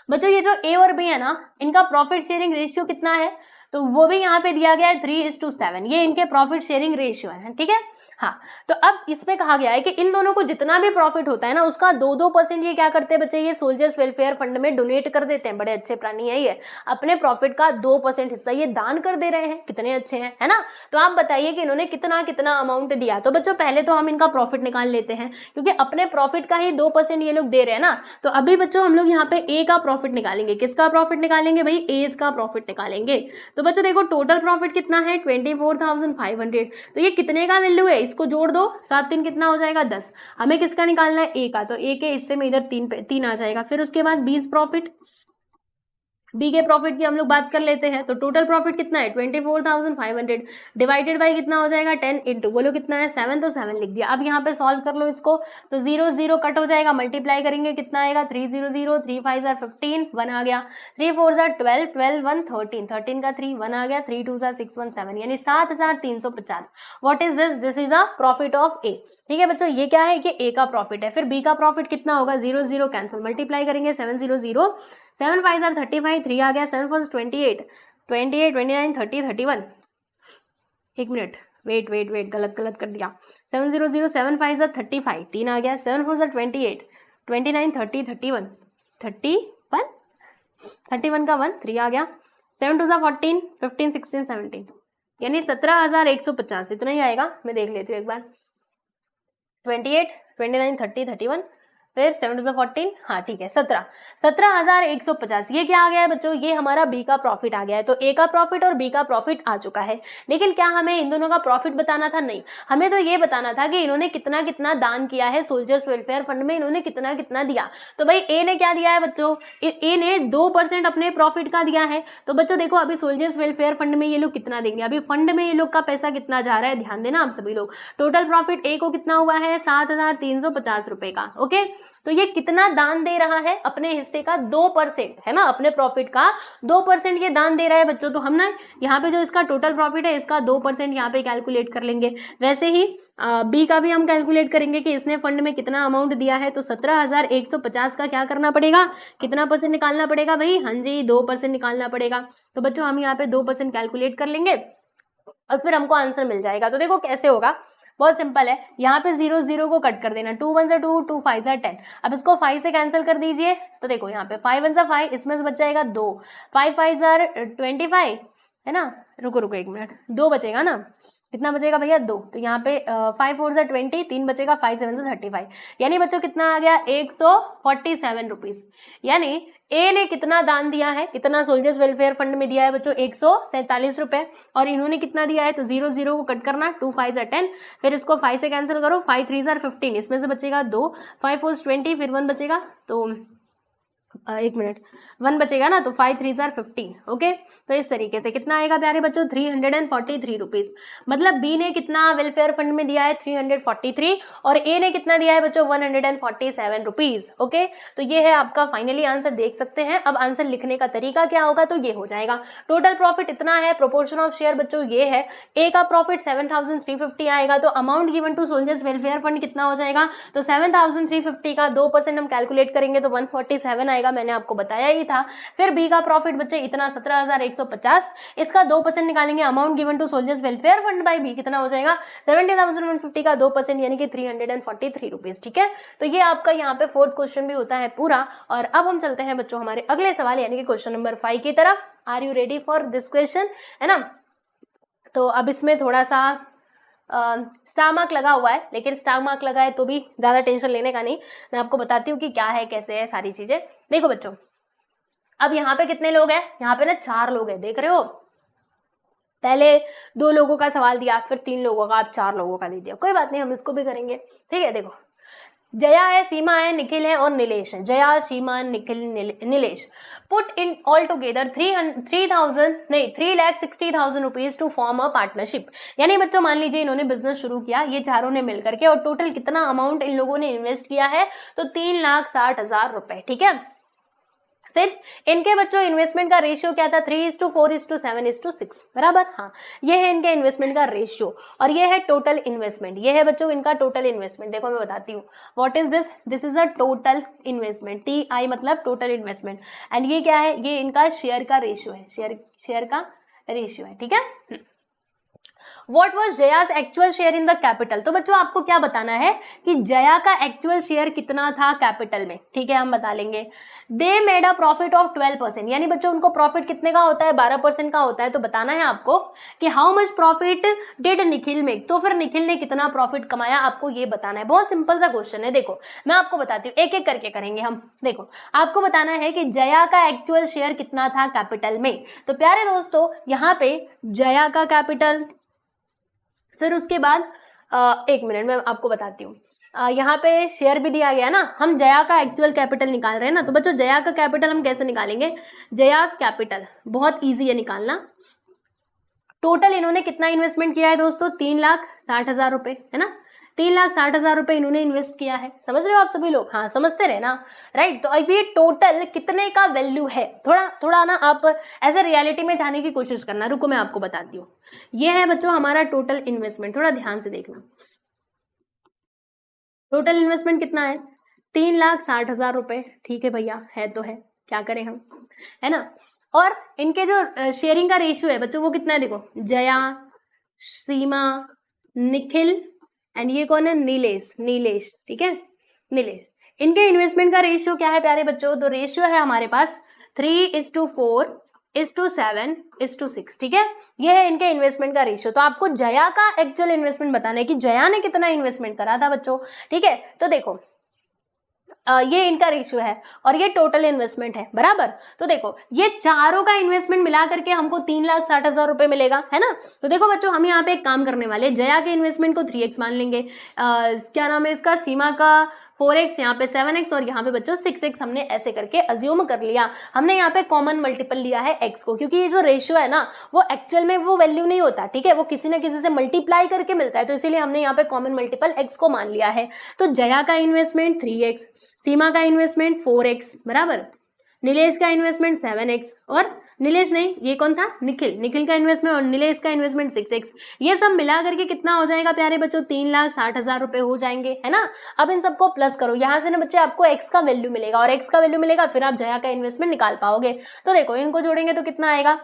बच्चों, ये जो ए और बी है ना, इनका प्रॉफिट शेयरिंग रेशियो कितना है, तो वो भी यहाँ पे दिया गया है 3:7, ये इनके प्रॉफिट शेयरिंग रेशियो है। ठीक है, हाँ, तो अब इसमें कहा गया है कि इन दोनों को जितना भी प्रॉफिट होता है ना उसका 2% ये क्या करते हैं बच्चे, ये सोल्जर्स वेलफेयर फंड में डोनेट कर देते हैं। बड़े अच्छे प्राणी है ये, अपने प्रॉफिट का 2% हिस्सा ये दान कर दे रहे हैं, कितने अच्छे हैं, है ना। तो आप बताइए कि इन्होंने कितना कितना अमाउंट दिया। तो बच्चों पहले तो हम इनका प्रॉफिट निकाल लेते हैं, क्योंकि अपने प्रॉफिट का ही 2% ये लोग दे रहे हैं ना। तो अभी बच्चों हम लोग यहाँ पे ए का प्रॉफिट निकालेंगे, किसका प्रॉफिट निकालेंगे भाई, एज का प्रॉफिट निकालेंगे। तो बच्चों देखो टोटल प्रॉफिट कितना है 24,500, तो ये कितने का वैल्यू है, इसको जोड़ दो, 7 3 कितना हो जाएगा 10। हमें किसका निकालना है, ए का, तो ए के हिस्से में इधर 3 आ जाएगा। फिर उसके बाद 20 प्रॉफिट, बी के प्रॉफिट की हम लोग बात कर लेते हैं। तो टोटल प्रॉफिट कितना है 24,500 डिवाइडेड बाई कितना हो जाएगा 10 इंटू, बोलो कितना है 7, तो 7 लिख दिया। अब यहाँ पे सॉल्व कर लो इसको, तो 0 0 कट हो जाएगा, मल्टीप्लाई करेंगे कितना आएगा 3 0 0, 3 5 15, 1 आ गया, 3 4 12, 12 1 13, 13 का 3 1 आ गया, 3 2 6 1 7, यानी 7,350। What is this, this is a profit of A. ठीक है बच्चों, ये क्या है, ये ए का प्रॉफिट है। फिर बी का प्रॉफिट कितना होगा, 0 0 कैंसिल, मल्टीप्लाई करेंगे 7 0 0, 7 5 35, 3 आ गया, 7 4 28, 28 29 30 31, एक मिनट, वेट गलत कर दिया, 7 0 0, 7 5 35, 3 आ गया, 7 4 28, 29 30 31, 31, 31 का 1, 3 आ गया, 7 2 14, 15 16 17, यानी 17,150, इतना ही आएगा। मैं देख लेती हूँ एक बार, 28 29 30 31, फिर 7 2 14, हाँ ठीक है 17,150, ये क्या आ गया है बच्चों, ये हमारा बी का प्रॉफिट आ गया है। तो ए का प्रॉफिट और बी का प्रॉफिट आ चुका है। लेकिन क्या हमें इन दोनों का प्रॉफिट बताना था, नहीं, हमें तो ये बताना था कि इन्होंने कितना कितना दान किया है सोल्जर्स वेलफेयर फंड में, इन्होंने कितना कितना दिया। तो भाई ए ने क्या दिया है बच्चों, ए ने 2% अपने प्रॉफिट का दिया है। तो बच्चों देखो अभी सोल्जर्स वेलफेयर फंड में ये लोग कितना देंगे, अभी फंड में ये लोग का पैसा कितना जा रहा है, ध्यान देना आप सभी लोग। टोटल प्रॉफिट ए को कितना हुआ है 7,350 रुपए का। ओके, तो ये कितना दान दे रहा है, अपने हिस्से का 2%, है ना, अपने प्रॉफिट का 2% ये दान दे रहा है बच्चों। तो हम ना यहाँ पे जो इसका टोटल प्रॉफिट है इसका 2% यहाँ पे कैलकुलेट कर लेंगे। वैसे ही बी का भी हम कैलकुलेट करेंगे कि इसने फंड में कितना अमाउंट दिया है। तो 17,150 का क्या करना पड़ेगा, कितना परसेंट निकालना पड़ेगा भाई, हाँ जी 2% निकालना पड़ेगा। तो बच्चों हम यहाँ पे 2% कैलकुलेट कर लेंगे और फिर हमको आंसर मिल जाएगा। तो देखो कैसे होगा, बहुत सिंपल है, यहाँ पे 0 0 को कट कर देना, 2 1 2, 2 5 10। अब इसको 5 से कैंसिल कर दीजिए, तो देखो यहाँ पे 5 1 5, इसमें से बच जाएगा 2, 5 5 25, है ना, रुको एक मिनट, 2 बचेगा ना, कितना बचेगा भैया 2। तो यहाँ पे 5 4 20, 3 बचेगा, 5 7 35, यानी बच्चों कितना आ गया 147 रुपीज। यानी ए ने कितना दान दिया है, कितना सोल्जर्स वेलफेयर फंड में दिया है बच्चों 147 रुपए, और इन्होंने कितना दिया है, तो 0 0 को कट करना, 2 5 10, फिर इसको 5 से कैंसिल करो, 5 3 15, इसमें से बचेगा 2, 5 4 20, फिर 1 बचेगा, तो एक मिनट 1 बचेगा ना, तो 5 3 15। ओके, तो इस तरीके से कितना आएगा प्यारे बच्चों 343 रुपीज। मतलब बी ने कितना वेलफेयर फंड में दिया है 343, और ए ने कितना दिया है बच्चों 147 रुपीज। ओके, तो ये है आपका फाइनली आंसर, देख सकते हैं। अब आंसर लिखने का तरीका क्या होगा, तो ये हो जाएगा, टोटल प्रॉफिट इतना है, प्रोपोर्शन ऑफ शेयर बच्चों ये है, ए का प्रॉफिट 7,350 आएगा, तो amount given to soldiers welfare fund कितना हो जाएगा, तो 7,350 का 2% हम कैलकुलेट करेंगे तो 147 आएगा, मैंने आपको बताया ही था। फिर बी का प्रॉफिट बच्चे इतना 17,150, इसका 2% निकालेंगे, amount given to soldiers welfare fund by B कितना हो जाएगा 70,150 का 2% यानी कि 343 रुपीज। ठीक है, तो ये आपका यहाँ पे 4th क्वेश्चन भी होता है पूरा। और अब हम चलते हैं बच्चों हमारे अगले सवाल यानी कि क्वेश्चन नंबर 5 की तरफ। Are you ready for this question, है ना। तो अब इसमें थोड़ा सा स्टार मार्क लगा हुआ है, लेकिन स्टार मार्क लगा है तो भी ज्यादा टेंशन लेने का नहीं, मैं आपको बताती हूँ कि क्या है कैसे है सारी चीजें। देखो बच्चों, अब यहाँ पे कितने लोग हैं, यहाँ पे ना 4 लोग हैं, देख रहे हो, पहले 2 लोगों का सवाल दिया, फिर 3 लोगों का, अब 4 लोगों का दे दिया, कोई बात नहीं हम इसको भी करेंगे। ठीक है, देखो जया है, सीमा है, निखिल है और नीलेश है। Jaya, Seema, Nikhil, Nilesh. Put in all together 3,60,000 rupees to form a partnership. यानी बच्चों मान लीजिए इन्होंने बिजनेस शुरू किया, ये चारों ने मिलकर के, और टोटल कितना अमाउंट इन लोगों ने इन्वेस्ट किया है, तो 3,60,000 रुपए। ठीक है, फिर इनके बच्चों इन्वेस्टमेंट का रेशियो क्या था, 3:4:7:6 बराबर। हाँ, ये है इनके इन्वेस्टमेंट का रेशियो, और ये है टोटल इन्वेस्टमेंट। ये है बच्चों इनका टोटल इन्वेस्टमेंट। देखो मैं बताती हूँ, what is this, this is a total investment, TI मतलब टोटल इन्वेस्टमेंट। एंड ये क्या है, ये इनका शेयर का रेशियो है, शेयर का रेशियो है। ठीक है, What was Jaya's actual share in the capital. तो बच्चों आपको क्या बताना है कि जया का एक्चुअल शेयर कितना था कैपिटल में। ठीक है, हम बता लेंगे। They made a profit of 12%, यानी बच्चों उनको प्रॉफिट कितने का होता है, 12% का होता है। तो बताना है आपको कि how much profit did Nikhil make, तो फिर निखिल ने कितना प्रॉफिट कमाया, आपको ये बताना है। बहुत सिंपल सा क्वेश्चन है। देखो मैं आपको बताती हूँ, एक एक करके करेंगे हम। देखो आपको बताना है कि जया का एक्चुअल शेयर कितना था कैपिटल में। तो प्यारे दोस्तों यहाँ पे जया का कैपिटल, फिर उसके बाद एक मिनट मैं आपको बताती हूँ। यहाँ पे शेयर भी दिया गया ना, हम जया का एक्चुअल कैपिटल निकाल रहे हैं ना। तो बच्चों जया का कैपिटल हम कैसे निकालेंगे, जयास कैपिटल बहुत इजी है निकालना। टोटल इन्होंने कितना इन्वेस्टमेंट किया है दोस्तों, 3,60,000 रुपए, है ना। 3,60,000 रुपए इन्होंने इन्वेस्ट किया है। समझ रहे हो आप सभी लोग, हाँ समझते रहे ना, राइट। तो अब ये टोटल कितने का वैल्यू है, थोड़ा थोड़ा ना आप ऐसे रियलिटी में जाने की कोशिश करना। रुको मैं आपको बताती हूँ। ये है बच्चों हमारा टोटल इन्वेस्टमेंट, थोड़ा ध्यान से देखना। टोटल इन्वेस्टमेंट कितना है, 3,60,000 रुपए। ठीक है भैया, है तो है, क्या करें हम, है ना। और इनके जो शेयरिंग का रेशियो है बच्चों वो कितना है, देखो जया, सीमा, निखिल एंड ये कौन है, नीलेश, नीलेश। ठीक है, नीलेश। इनके इन्वेस्टमेंट का रेशियो क्या है प्यारे बच्चों, तो रेशियो है हमारे पास 3:4:7:6। ठीक है, ये है इनके इन्वेस्टमेंट का रेशियो। तो आपको जया का एक्चुअल इन्वेस्टमेंट बताना है कि जया ने कितना इन्वेस्टमेंट करा था बच्चों। ठीक है, तो देखो ये इनका रेशियो है और ये टोटल इन्वेस्टमेंट है बराबर। तो देखो ये चारों का इन्वेस्टमेंट मिला करके हमको 3,60,000 रुपए मिलेगा, है ना। तो देखो बच्चों हम यहाँ पे एक काम करने वाले, जया के इन्वेस्टमेंट को 3x मान लेंगे, क्या नाम है इसका, सीमा का 4x, यहाँ पे 7x और यहाँ पे बच्चों 6x, हमने ऐसे करके अज्यूम कर लिया। हमने यहाँ पे कॉमन मल्टीपल लिया है x को, क्योंकि ये जो रेशियो है ना वो एक्चुअल में वो वैल्यू नहीं होता। ठीक है, वो किसी ना किसी से मल्टीप्लाई करके मिलता है, तो इसीलिए हमने यहाँ पे कॉमन मल्टीपल x को मान लिया है। तो जया का इन्वेस्टमेंट 3x, सीमा का इन्वेस्टमेंट 4x बराबर, नीलेश का इन्वेस्टमेंट 7x, और नीलेश नहीं, ये कौन था, निखिल, निखिल का इन्वेस्टमेंट और नीलेश का इन्वेस्टमेंट 6x। ये सब मिला करके कितना हो जाएगा प्यारे बच्चों, 3,60,000 रुपए हो जाएंगे, है ना। अब इन सबको प्लस करो, यहाँ से ना बच्चे आपको x का वैल्यू मिलेगा, और x का वैल्यू मिलेगा फिर आप जया का इन्वेस्टमेंट निकाल पाओगे। तो देखो इनको जोड़ेंगे तो कितना आएगा,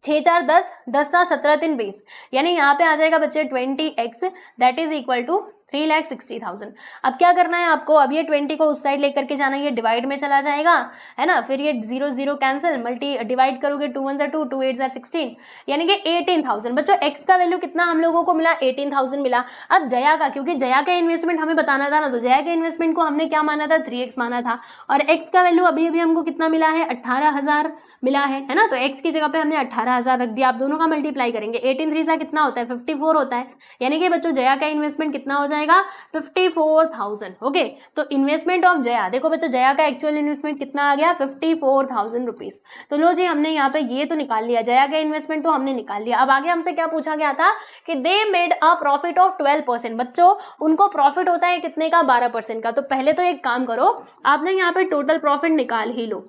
6×4=10, 10×17=20, यानी यहाँ पे आ जाएगा बच्चे 20x, that is equal to 3,60,000। अब क्या करना है आपको, अब ये 20 को उस साइड लेकर के जाना, ये डिवाइड में चला जाएगा, है ना। फिर ये 0 0 कैंसिल, मल्टी डिवाइड करोगे, 2 1 2, 2 8 16, यानी कि 18,000। बच्चों x का वैल्यू कितना हम लोगों को मिला, 18,000 मिला। अब जया का, क्योंकि जया का इन्वेस्टमेंट हमें बताना था ना, तो जया के इन्वेस्टमेंट को हमने क्या माना था, 3x माना था, और x का वैल्यू अभी अभी हमको कितना मिला है, 18,000 मिला है ना। तो x की जगह पे हमने 18,000 रख दिया। आप दोनों का मल्टीप्लाई करेंगे, 18×3 कितना होता है, 54 होता है, यानी कि बच्चों जया का इन्वेस्टमेंट कितना हो जाएगा, 54,000। ओके, तो इन्वेस्टमेंट ऑफ जया, देखो बच्चों जया का एक्चुअल इन्वेस्टमेंट कितना आ गया, 54,000 रुपीज। तो लो जी हमने यहाँ पे ये तो निकाल लिया, जया का इन्वेस्टमेंट तो हमने निकाल लिया। अब आगे हमसे क्या पूछा गया था कि they made a profit of 12%। बच्चों उनको प्रॉफिट होता है कितने का, 12% का। तो पहले तो एक काम करो, आपने यहाँ पे टोटल प्रॉफिट निकाल ही लो।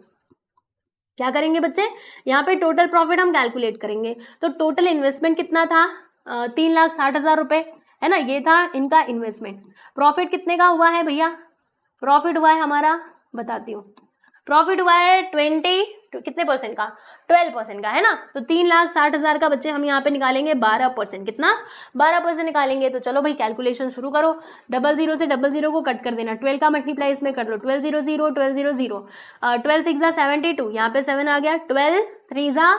क्या करेंगे बच्चे, यहाँ पे टोटल प्रॉफिट हम कैलकुलेट करेंगे। तो टोटल इन्वेस्टमेंट कितना था, 3,60,000 रुपए, है ना। ये था इनका इन्वेस्टमेंट। प्रॉफिट कितने का हुआ है भैया, प्रॉफिट हुआ है हमारा, बताती हूँ, प्रॉफिट हुआ है 20 कितने परसेंट का, 12% का, है ना। तो 3,60,000 का बच्चे हम यहाँ पे निकालेंगे 12%, कितना, 12% निकालेंगे। तो चलो भाई कैलकुलेशन शुरू करो, 00 से 00 को कट कर देना, 12 का मल्टीप्लाई इसमें कर लो, 12 0 0 12 0 0, 12 6 72, यहाँ पे 7 आ गया, 12 3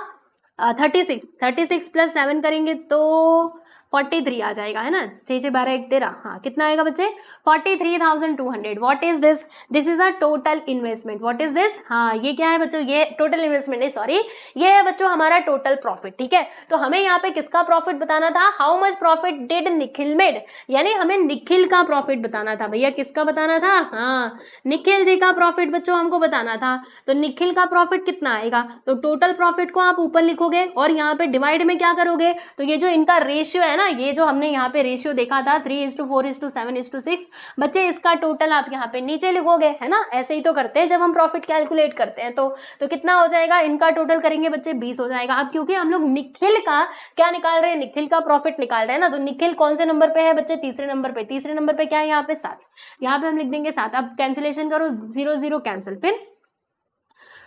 36, 36 + 7 करेंगे तो 43 आ जाएगा, है ना, 6 6 12 1 13, हाँ कितना आएगा बच्चे 43,200। What is this, this is a total investment. What is this, हाँ ये क्या है बच्चों, ये टोटल इन्वेस्टमेंट नहीं, सॉरी, ये है बच्चों हमारा टोटल प्रॉफिट। ठीक है, तो हमें यहाँ पे किसका प्रॉफिट बताना था, how much profit did Nikhil made, यानी हमें निखिल का प्रॉफिट बताना था। भैया किसका बताना था, हाँ निखिल जी का प्रॉफिट बच्चों हमको बताना था। तो निखिल का प्रॉफिट कितना आएगा, तो टोटल प्रॉफिट को आप ऊपर लिखोगे और यहाँ पे डिवाइड में क्या करोगे, तो ये जो इनका रेशियो है ना, ये जो हमने यहाँ पे रेशियो देखा था 3:4:7:6, बच्चे इसका टोटल आप यहाँ पे नीचे लिखोगे, है ना, ऐसे ही तो करते हैं जब हम प्रॉफिट कैलकुलेट करते हैं। तो कितना हो जाएगा, इनका टोटल करेंगे बच्चे 20 हो जाएगा। अब क्योंकि हम लोग निखिल का क्या निकाल रहे हैं, निखिल का प्रॉफिट निकाल रहे हैं ना, तो निखिल कौन से नंबर पे है बच्चे, तीसरे नंबर पे। तीसरे नंबर पे क्या है यहाँ पे 7, यहाँ पे हम लिख देंगे 7। अब कैंसिलेशन करो, 0 0 कैंसिल, फिर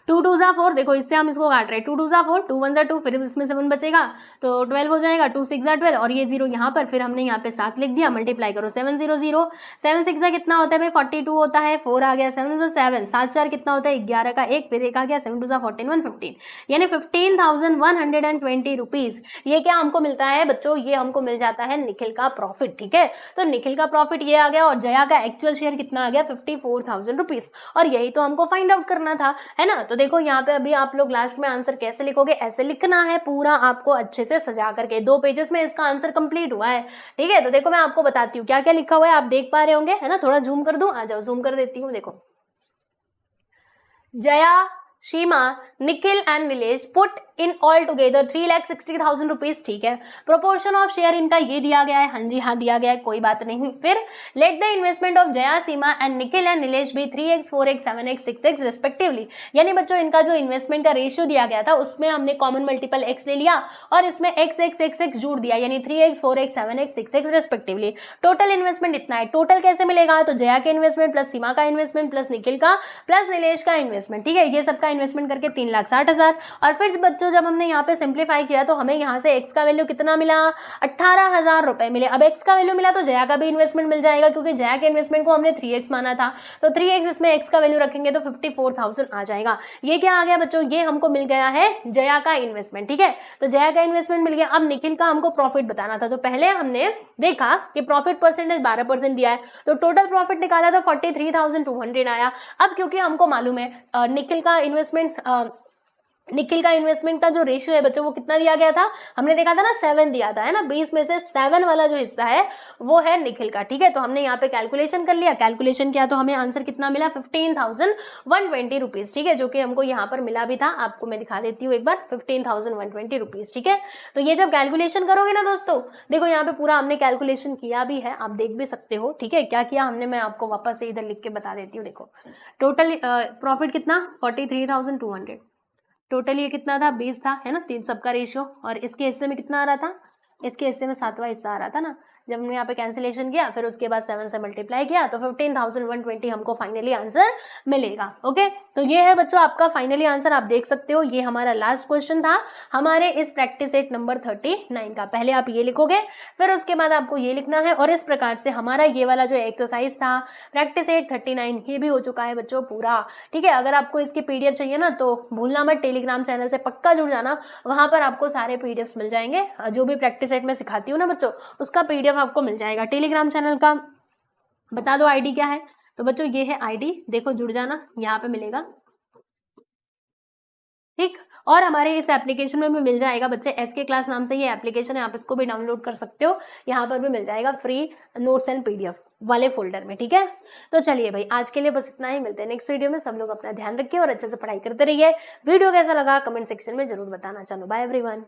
2 2 जा 4, देखो इससे हम इसको काट रहे हैं, 2 2 जा 4, 2 1 जा 2, फिर इसमें 7 बचेगा तो 12 हो जाएगा, 2 6 जा 12, और ये 0 यहाँ पर, फिर हमने यहाँ पे 7 लिख दिया, मल्टीप्लाई करो 7 0 0, 7 6 जा कितना होता है भाई 42 होता है, 4 आ गया, 7 7 7 4 कितना होता है 11 का 1, फिर 1 आ गया, 7 2 जा 14 1 15, यानी 15,120 रुपीज। ये क्या हमको मिलता है बच्चों, ये हमको मिल जाता है निखिल का प्रॉफिट। ठीक है, तो निखिल का प्रॉफिट ये आ गया, और जया का एक्चुअल शेयर कितना आ गया 54,000 रुपीज, और यही तो हमको फाइंड आउट करना था, है ना। तो देखो यहाँ पे अभी आप लोग लास्ट में आंसर कैसे लिखोगे, ऐसे लिखना है पूरा आपको अच्छे से सजा करके, 2 पेजेस में इसका आंसर कंप्लीट हुआ है। ठीक है, तो देखो मैं आपको बताती हूँ क्या क्या लिखा हुआ है, आप देख पा रहे होंगे, है ना, थोड़ा जूम कर दूं, आ जाओ जूम कर देती हूँ। देखो, Jaya, Seema, Nikhil and Nilesh put in all together 3,60,000 rupees. ठीक है, प्रोपोर्शन ऑफ शेयर इनका ये दिया गया है, हाँ जी हाँ दिया गया है, कोई बात नहीं। फिर let the investment of Jaya, Seema and Nikhil and Nilesh भी 3x 4x 7x 6x respectively, यानी बच्चों इनका जो इन्वेस्टमेंट का रेशियो दिया गया था उसमें हमने कॉमन मल्टीपल x ले लिया और इसमें x x x x जोड़ दिया, यानी 3x 4x 7x 6x respectively. Total investment इतना है। टोटल कैसे मिलेगा, तो जया के इन्वेस्टमेंट प्लस सीमा का इन्वेस्टमेंट प्लस निखिल का प्लस नीलेश का इन्वेस्टमेंट, ठीक है, ये सबका इन्वेस्टमेंट करके 3,60,000। और फिर बच्चों जब हमने यहाँ पे सिंप्लीफाई किया तो हमें यहाँ से x का वैल्यू कितना मिला, 18,000 रुपए मिले। अब x का वैल्यू मिला तो जया का भी इन्वेस्टमेंट मिल जाएगा, क्योंकि जया के इन्वेस्टमेंट को हमने 3x माना था, तो 3x इसमें x का वैल्यू रखेंगे तो 54,000 आ जाएगा। ये क्या आ गया बच्चों, ये हमको मिल गया है जया का इन्वेस्टमेंट। ठीक है, तो जया का इन्वेस्टमेंट मिल गया। अब निखिल का हमको प्रॉफिट बताना था, तो पहले हमने देखा कि प्रॉफिट परसेंटेज 12% दिया है, तो टोटल प्रॉफिट निकाला तो 43,200 आया। अब क्योंकि हमको मालूम है निखिल का इन्वेस्टमेंट का जो रेशियो है बच्चों वो कितना दिया गया था, हमने देखा था ना 7 दिया था, है ना, 20 में से 7 वाला जो हिस्सा है वो है निखिल का। ठीक है, तो हमने यहाँ पे कैलकुलेशन कर लिया, कैलकुलेशन किया तो हमें आंसर कितना मिला 15,120 रुपीज। ठीक है, जो कि हमको यहाँ पर मिला भी था, आपको मैं दिखा देती हूँ एक बार, 15,120 रुपीज। ठीक है, तो ये जब कैलकुलेशन करोगे ना दोस्तों, देखो यहाँ पे पूरा हमने कैलकुलेशन किया भी है, आप देख भी सकते हो। ठीक है, क्या किया हमने, मैं आपको वापस से इधर लिख के बता देती हूँ। देखो टोटल प्रॉफिट कितना 43,200, टोटल ये कितना था 20 था, है ना, तीन सबका रेशियो, और इसके हिस्से में कितना आ रहा था, इसके हिस्से में 7वां हिस्सा आ रहा था ना। जब हमने यहाँ पे कैंसिलेशन किया फिर उसके बाद 7 से मल्टीप्लाई किया तो 15,120 हमको फाइनली आंसर मिलेगा। ओके, तो ये है बच्चों आपका फाइनली आंसर, आप देख सकते हो। ये हमारा लास्ट क्वेश्चन था हमारे इस प्रैक्टिस सेट नंबर 39 का। पहले आप ये लिखोगे, फिर उसके बाद आपको ये लिखना है, और इस प्रकार से हमारा ये वाला जो एक्सरसाइज था प्रैक्टिस सेट 39 ये भी हो चुका है बच्चों पूरा। ठीक है, अगर आपको इसकी पीडीएफ चाहिए ना तो भूलना मत, टेलीग्राम चैनल से पक्का जुड़ जाना, वहां पर आपको सारे पीडीएफ मिल जाएंगे, जो भी प्रैक्टिस सेट में सिखाती हूँ ना बच्चों उसका पीडीएफ आपको मिल जाएगा। टेलीग्राम चैनल का बता दो आईडी क्या है, तो बच्चों ये है आईडी, देखो जुड़ जाना, यहाँ पे मिलेगा। ठीक, और हमारे इस एप्लीकेशन में भी मिल जाएगा बच्चे, एसके क्लास नाम से ये एप्लीकेशन है, आप इसको भी डाउनलोड कर सकते हो, यहाँ पर भी मिल जाएगा फ्री नोट्स एंड पीडीएफ वाले फोल्डर में। ठीक है, तो चलिए भाई आज के लिए बस इतना ही, मिलते हैं नेक्स्ट वीडियो में। सब लोग अपना ध्यान रखिए और अच्छे से पढ़ाई करते रहिए। वीडियो कैसा लगा कमेंट सेक्शन में जरूर बताना। चलो बाय एवरीवन।